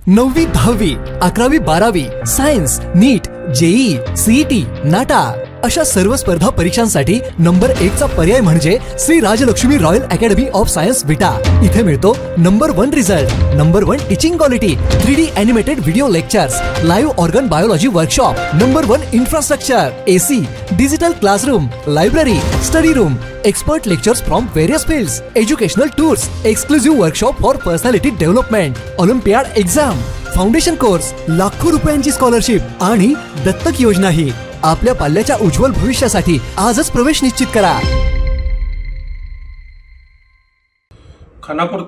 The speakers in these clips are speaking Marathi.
9वी 10वी 11वी 12वी science NEET JEE CET NATA अशा सर्व स्पर्धा परीक्षांसाठी नंबर 1 चा पर्याय म्हणजे Shri Rajlakshmi royal academy of science Vita. इथे मिळतो number 1 result, number 1 teaching quality, 3D animated video lectures, live organ biology workshop, number 1 infrastructure, AC, digital classroom, library, study room, expert lectures from various fields, educational tours, exclusive workshop for personality development, olympiad exam, foundation course, लाखो रुपयांची स्कॉलरशिप आणि दत्तक योजनाही। आपल्या पाल्याच्या उज्ज्वल भविष्यासाठी आजच प्रवेश निश्चित करा। खानापूर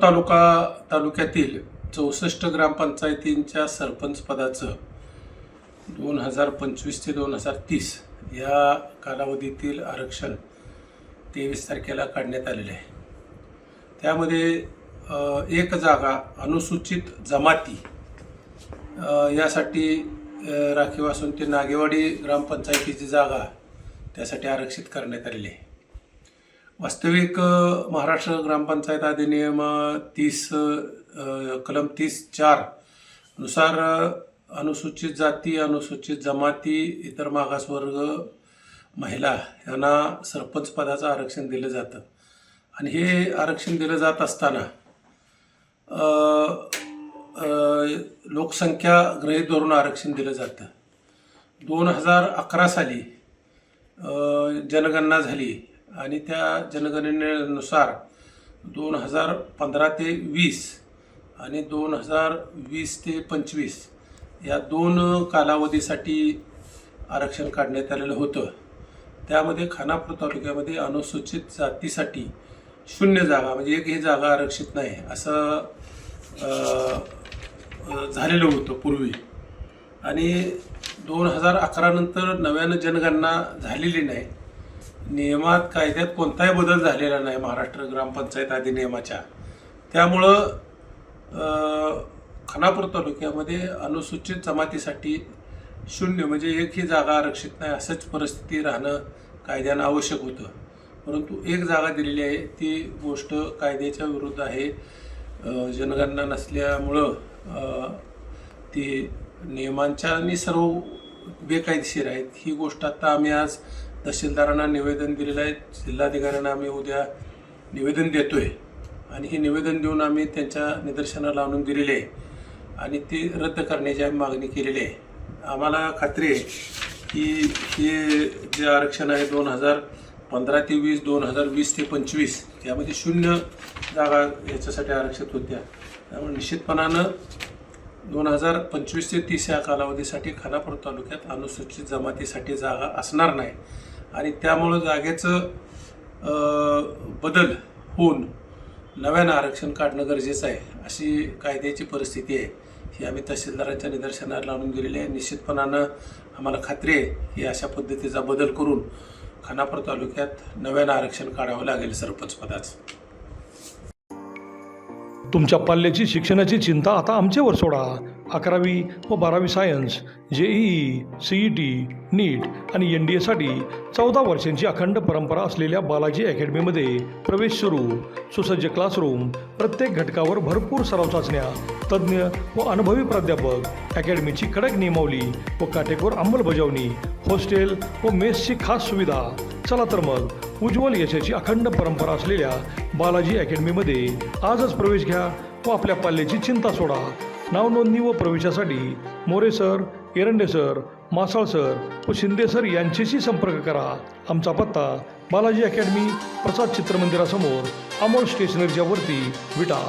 तालुक्यातील 64 ग्रामपंचायतींच्या सरपंच पदाचं 2025 ते 2030 या कालावधीतील आरक्षण 23 तारखेला काढण्यात आलेले आहे। त्यामध्ये एक जागा अनुसूचित जमाती यासाठी राखीव असून ते नागेवाडी ग्रामपंचायतीची जागा त्यासाठी आरक्षित करण्यात आलेली आहे। वास्तविक महाराष्ट्र ग्रामपंचायत अधिनियम कलम 30(4) नुसार अनुसूचित जाती, अनुसूचित जमाती, इतर मागासवर्ग, महिला यांना सरपंच पदाचं आरक्षण दिलं जातं आणि हे आरक्षण दिलं जात असताना लोकसंख्या गृहीत धरून आरक्षण दिलं जातं। 2011 साली जनगणना झाली आणि त्या जनगणनेनुसार 2015 ते 20 आणि 2020 ते 25 या 2 कालावधीसाठी आरक्षण काढण्यात आलेलं होतं। त्यामध्ये खानापूर तालुक्यामध्ये अनुसूचित जातीसाठी 0 जागा म्हणजे एकही जागा आरक्षित नाही असं झालेलं होतं पूर्वी आणि 2011 नंतर नव्यानं जनगणना झालेली नाही। नियमात कायद्यात कोणताही बदल झालेला नाही महाराष्ट्र ग्रामपंचायत अधिनियमाच्या। त्यामुळं खानापूर तालुक्यामध्ये अनुसूचित जमातीसाठी 0 म्हणजे एकही जागा आरक्षित नाही असंच परिस्थिती राहणं कायद्यानं आवश्यक होतं, परंतु एक जागा दिलेली आहे ती गोष्ट कायद्याच्या विरुद्ध आहे। जनगणना नसल्यामुळं ती नियमांच्या आणि सर्व बेकायदेशीर आहेत। ही गोष्ट आता आम्ही आज तहसीलदारांना निवेदन दिलेलं आहे, जिल्हाधिकाऱ्यांना आम्ही उद्या निवेदन देतोय आणि हे निवेदन देऊन आम्ही त्यांच्या निदर्शनाला आणून दिलेले आहे आणि ती रद्द करण्याची आम्ही मागणी केलेली आहे। आम्हाला खात्री आहे की हे जे आरक्षण आहे 2015 ते 20, 2020 ते 25 यामध्ये 0 जागा याच्यासाठी आरक्षित होत्या। त्यामुळे निश्चितपणानं 2025 ते 30 या कालावधीसाठी खानापूर तालुक्यात अनुसूचित जमातीसाठी जागा असणार नाही आणि त्यामुळं जागेचं बदल होऊन नव्यानं आरक्षण काढणं गरजेचं आहे अशी कायद्याची परिस्थिती आहे। ही आम्ही तहसीलदारांच्या निदर्शनाला आणून दिलेली आहे। निश्चितपणानं आम्हाला खात्री आहे की अशा पद्धतीचा बदल करून खानापूर तालुक्यात नव्यानं आरक्षण काढावं लागेल सरपंच पदाचं। तुमच्या पाल्याची शिक्षणाची चिंता आता आमच्यावर सोडा। 11वी व 12वी सायन्स, जेईई, सीईटी, नीट आणि NDAसाठी 14 वर्षांची अखंड परंपरा असलेल्या बालाजी अकॅडमीमध्ये प्रवेश सुरू। सुसज्ज क्लासरूम, प्रत्येक घटकावर भरपूर सराव चाचण्या, तज्ज्ञ व अनुभवी प्राध्यापक, अकॅडमीची कडक नियमावली व काटेकोर अंमलबजावणी, हॉस्टेल व मेसची खास सुविधा। चला तर मग उज्ज्वल यशाची अखंड परंपरा असलेल्या बालाजी अकॅडमीमध्ये आजच प्रवेश घ्या व आपल्या पाल्याची चिंता सोडा। नावनोंदणी व प्रवेशासाठी More sir, Erande sir, Masal sir व शिंदे सर यांच्याशी संपर्क करा। आमचा पत्ता बालाजी अकॅडमी, प्रसाद चित्रमंदिरासमोर, अमोल स्टेशनरीच्या वरती, विटा।